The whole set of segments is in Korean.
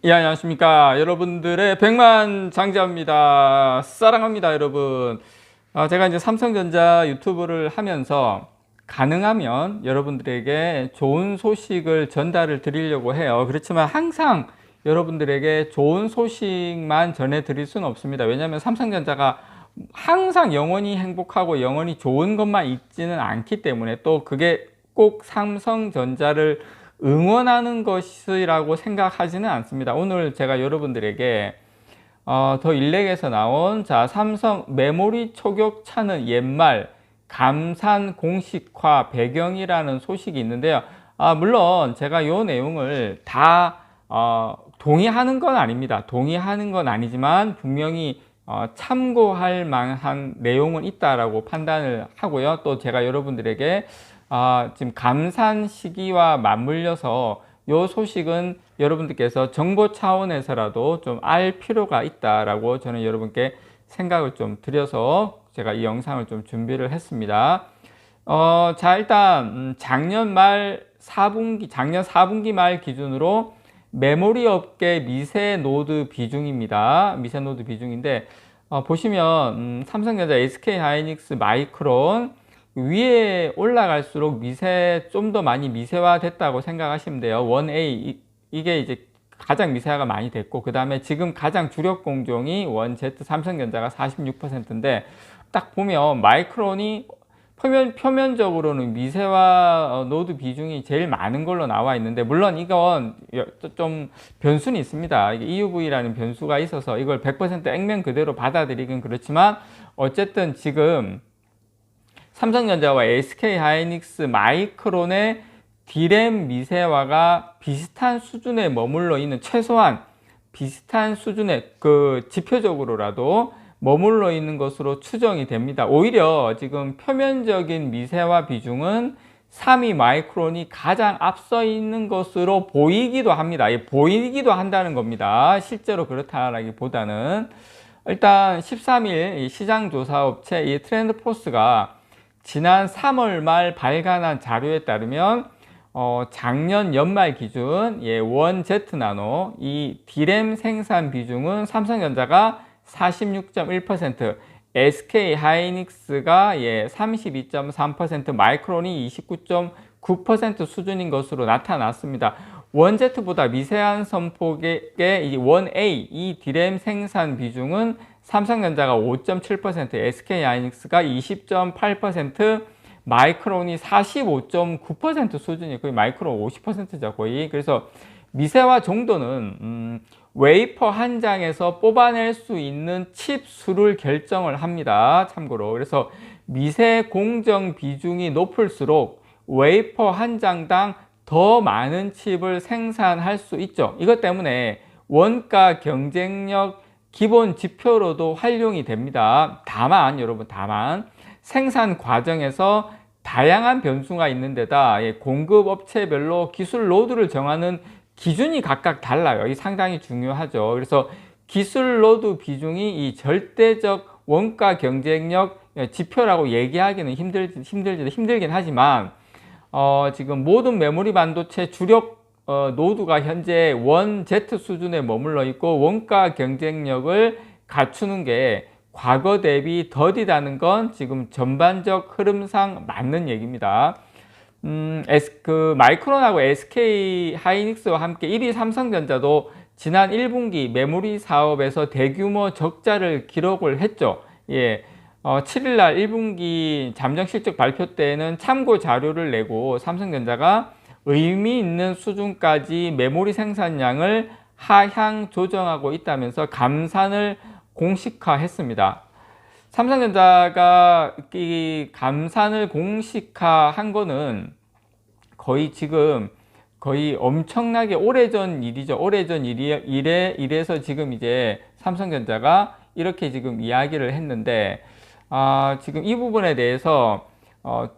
예, 안녕하십니까. 여러분들의 백만장자입니다. 사랑합니다, 여러분. 제가 이제 삼성전자 유튜브를 하면서 가능하면 여러분들에게 좋은 소식을 전달을 드리려고 해요. 그렇지만 항상 여러분들에게 좋은 소식만 전해드릴 수는 없습니다. 왜냐하면 삼성전자가 항상 영원히 행복하고 영원히 좋은 것만 있지는 않기 때문에, 또 그게 꼭 삼성전자를 응원하는 것이라고 생각하지는 않습니다. 오늘 제가 여러분들에게 더 일렉에서 나온 삼성 메모리 초격차는 옛말 감산 공식화 배경이라는 소식이 있는데요. 물론 제가 이 내용을 다 동의하는 건 아닙니다. 동의하는 건 아니지만 분명히 참고할 만한 내용은 있다라고 판단을 하고요. 또 제가 여러분들에게 지금 감산 시기와 맞물려서 이 소식은 여러분들께서 정보 차원에서라도 좀 알 필요가 있다라고 저는 여러분께 생각을 좀 드려서 제가 이 영상을 좀 준비를 했습니다. 일단 작년 4분기 말 기준으로 메모리 업계 미세 노드 비중입니다. 미세 노드 비중인데 보시면 삼성전자, SK하이닉스, 마이크론 위에 올라갈수록 좀 더 많이 미세화 됐다고 생각하시면 돼요. 1A 이게 이제 가장 미세화가 많이 됐고, 그 다음에 지금 가장 주력 공종이 1Z 삼성전자가 46%인데 딱 보면 마이크론이 표면적으로는 미세화 노드 비중이 제일 많은 걸로 나와 있는데, 물론 이건 좀 변수는 있습니다. 이게 EUV라는 변수가 있어서 이걸 100% 액면 그대로 받아들이긴 그렇지만, 어쨌든 지금 삼성전자와 SK하이닉스, 마이크론의 D램 미세화가 비슷한 수준에 머물러 있는, 최소한 비슷한 수준에 지표적으로라도 머물러 있는 것으로 추정이 됩니다. 오히려 지금 표면적인 미세화 비중은 3위 마이크론이 가장 앞서 있는 것으로 보이기도 합니다. 보이기도 한다는 겁니다. 실제로 그렇다라기보다는. 일단 13일 시장조사업체 이 트렌드포스가 지난 3월 말 발간한 자료에 따르면 작년 연말 기준 1Z 나노 이 D램 생산 비중은 삼성전자가 46.1%, SK하이닉스가 32.3%, 마이크론이 29.9% 수준인 것으로 나타났습니다. 1Z보다 미세한 선폭의 이 1A 이 D램 생산 비중은 삼성전자가 5.7%, SK하이닉스가 20.8%, 마이크론이 45.9% 수준이에요. 거의 마이크론 50%죠, 거의. 그래서 미세화 정도는 웨이퍼 한 장에서 뽑아낼 수 있는 칩 수를 결정을 합니다. 참고로. 그래서 미세 공정 비중이 높을수록 웨이퍼 한 장당 더 많은 칩을 생산할 수 있죠. 이것 때문에 원가 경쟁력 기본 지표로도 활용이 됩니다. 다만 여러분, 생산 과정에서 다양한 변수가 있는 데다 공급 업체별로 기술 로드를 정하는 기준이 각각 달라요. 이게 상당히 중요하죠. 그래서 기술 로드 비중이 이 절대적 원가 경쟁력 지표라고 얘기하기는 힘들긴 하지만 지금 모든 메모리 반도체 주력 노드가 현재 1Z 수준에 머물러 있고, 원가 경쟁력을 갖추는 게 과거 대비 더디다는 건 지금 전반적 흐름상 맞는 얘기입니다. 마이크론하고 SK하이닉스와 함께 1위 삼성전자도 지난 1분기 메모리 사업에서 대규모 적자를 기록을 했죠. 7일날 1분기 잠정실적 발표 때는 참고 자료를 내고 삼성전자가 의미 있는 수준까지 메모리 생산량을 하향 조정하고 있다면서 감산을 공식화했습니다. 삼성전자가 이 감산을 공식화한 거는 거의 엄청나게 오래전 일이죠. 오래전 이래서 지금 이제 삼성전자가 이렇게 지금 이야기를 했는데, 지금 이 부분에 대해서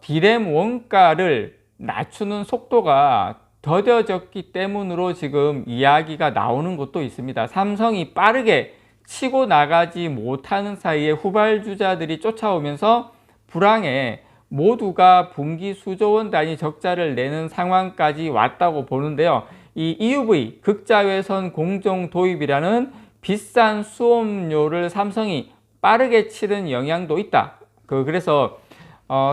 D램 원가를 낮추는 속도가 더뎌졌기 때문으로 지금 이야기가 나오는 것도 있습니다. 삼성이 빠르게 치고 나가지 못하는 사이에 후발주자들이 쫓아오면서 불황에 모두가 분기 수조 원 단위 적자를 내는 상황까지 왔다고 보는데요. 이 EUV 극자외선 공정 도입이라는 비싼 수업료를 삼성이 빠르게 치른 영향도 있다. 그래서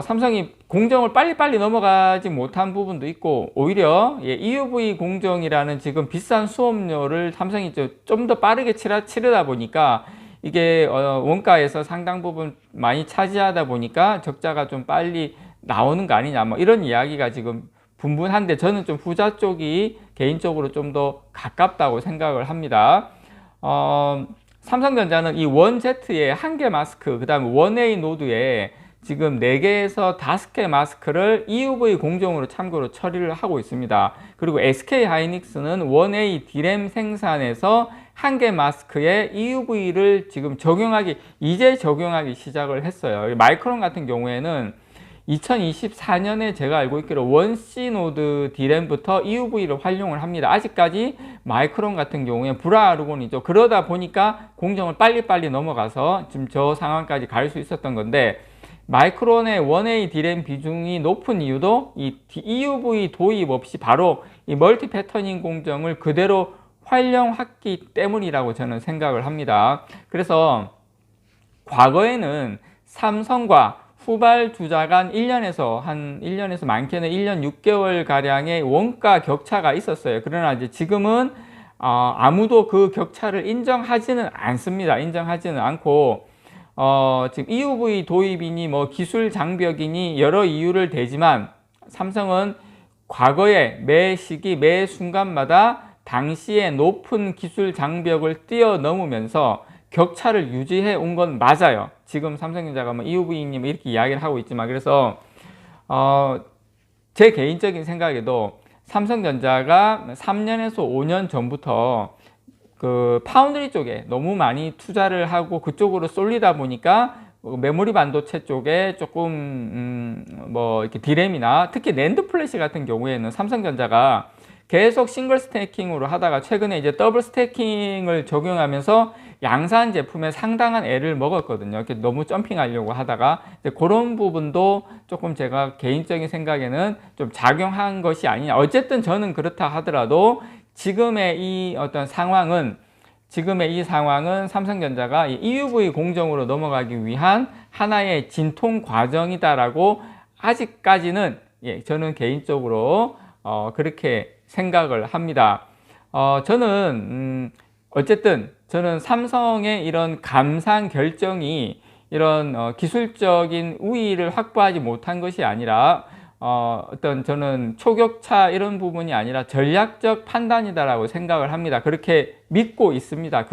삼성이 공정을 빨리빨리 넘어가지 못한 부분도 있고, 오히려 EUV 공정이라는 지금 비싼 수업료를 삼성이 좀 더 빠르게 치르다 보니까 이게 원가에서 상당 부분 많이 차지하다 보니까 적자가 좀 빨리 나오는 거 아니냐, 뭐 이런 이야기가 지금 분분한데, 저는 좀 후자 쪽이 개인적으로 좀 더 가깝다고 생각을 합니다. 삼성전자는 이 원Z의 1개 마스크, 그 다음에 원A 노드에 지금 4개에서 5개 마스크를 EUV 공정으로 참고로 처리를 하고 있습니다. 그리고 SK하이닉스는 원A D램 생산에서 1개 마스크에 EUV를 지금 이제 적용하기 시작을 했어요. 마이크론 같은 경우에는 2024년에 제가 알고 있기로 원C 노드 D램부터 EUV를 활용을 합니다. 아직까지 마이크론 같은 경우에 불화르곤이죠. 그러다 보니까 공정을 빨리빨리 넘어가서 지금 저 상황까지 갈 수 있었던 건데, 마이크론의 원A D램 비중이 높은 이유도 이 EUV 도입 없이 바로 이 멀티 패터닝 공정을 그대로 활용했기 때문이라고 저는 생각을 합니다. 그래서 과거에는 삼성과 후발주자 간 1년에서 많게는 1년 6개월 가량의 원가 격차가 있었어요. 그러나 이제 지금은 아무도 그 격차를 인정하지는 않습니다. 인정하지는 않고 지금 EUV 도입이니 뭐 기술 장벽이니 여러 이유를 대지만, 삼성은 과거에 매 시기 매 순간마다 당시에 높은 기술 장벽을 뛰어넘으면서 격차를 유지해 온 건 맞아요. 지금 삼성전자가 뭐 EUV님 이렇게 이야기를 하고 있지만, 그래서 제 개인적인 생각에도 삼성전자가 3년에서 5년 전부터 그 파운드리 쪽에 너무 많이 투자를 하고 그쪽으로 쏠리다 보니까 메모리 반도체 쪽에 조금 뭐 이렇게 D램이나 특히 낸드 플래시 같은 경우에는 삼성전자가 계속 싱글 스태킹으로 하다가 최근에 이제 더블 스태킹을 적용하면서 양산 제품에 상당한 애를 먹었거든요. 이렇게 너무 점핑하려고 하다가 그런 부분도 조금 제가 개인적인 생각에는 좀 작용한 것이 아니냐. 어쨌든 저는 그렇다 하더라도 지금의 이 상황은 삼성전자가 EUV 공정으로 넘어가기 위한 하나의 진통 과정이다라고 아직까지는 저는 개인적으로 그렇게 생각을 합니다. 어쨌든 저는 삼성의 이런 감산 결정이 이런 기술적인 우위를 확보하지 못한 것이 아니라 저는 초격차 이런 부분이 아니라 전략적 판단이다라고 생각을 합니다. 그렇게 믿고 있습니다.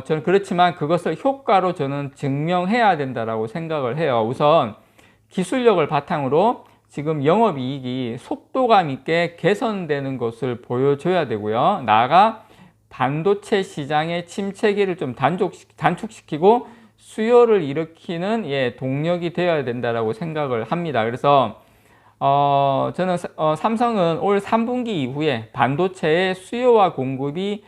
저는 그렇지만 그것을 효과로 저는 증명해야 된다라고 생각을 해요. 우선 기술력을 바탕으로 지금 영업이익이 속도감 있게 개선되는 것을 보여줘야 되고요. 나아가 반도체 시장의 침체기를 좀 단축시키고 수요를 일으키는 동력이 되어야 된다라고 생각을 합니다. 그래서 저는 삼성은 올 3분기 이후에 반도체의 수요와 공급이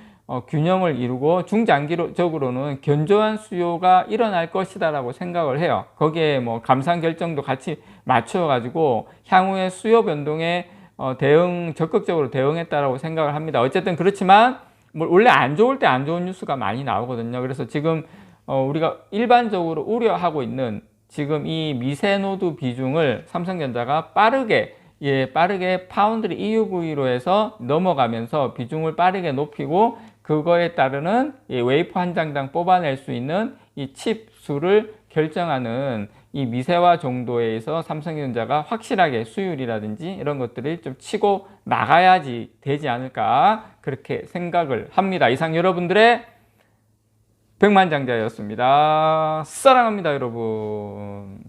균형을 이루고 중장기적으로는 견조한 수요가 일어날 것이다라고 생각을 해요. 거기에 뭐 감산 결정도 같이 맞춰 가지고 향후의 수요 변동에 적극적으로 대응했다라고 생각을 합니다. 어쨌든 그렇지만 원래 안 좋을 때 안 좋은 뉴스가 많이 나오거든요. 그래서 지금 우리가 일반적으로 우려하고 있는 지금 이 미세 노드 비중을 삼성전자가 빠르게 파운드리 EUV로 해서 넘어가면서 비중을 빠르게 높이고 그거에 따르는 웨이퍼 한 장당 뽑아낼 수 있는 이 칩 수를 결정하는 이 미세화 정도에서 삼성전자가 확실하게 수율이라든지 이런 것들을 좀 치고 나가야지 되지 않을까 그렇게 생각을 합니다. 이상 여러분들의 백만장자였습니다. 사랑합니다, 여러분.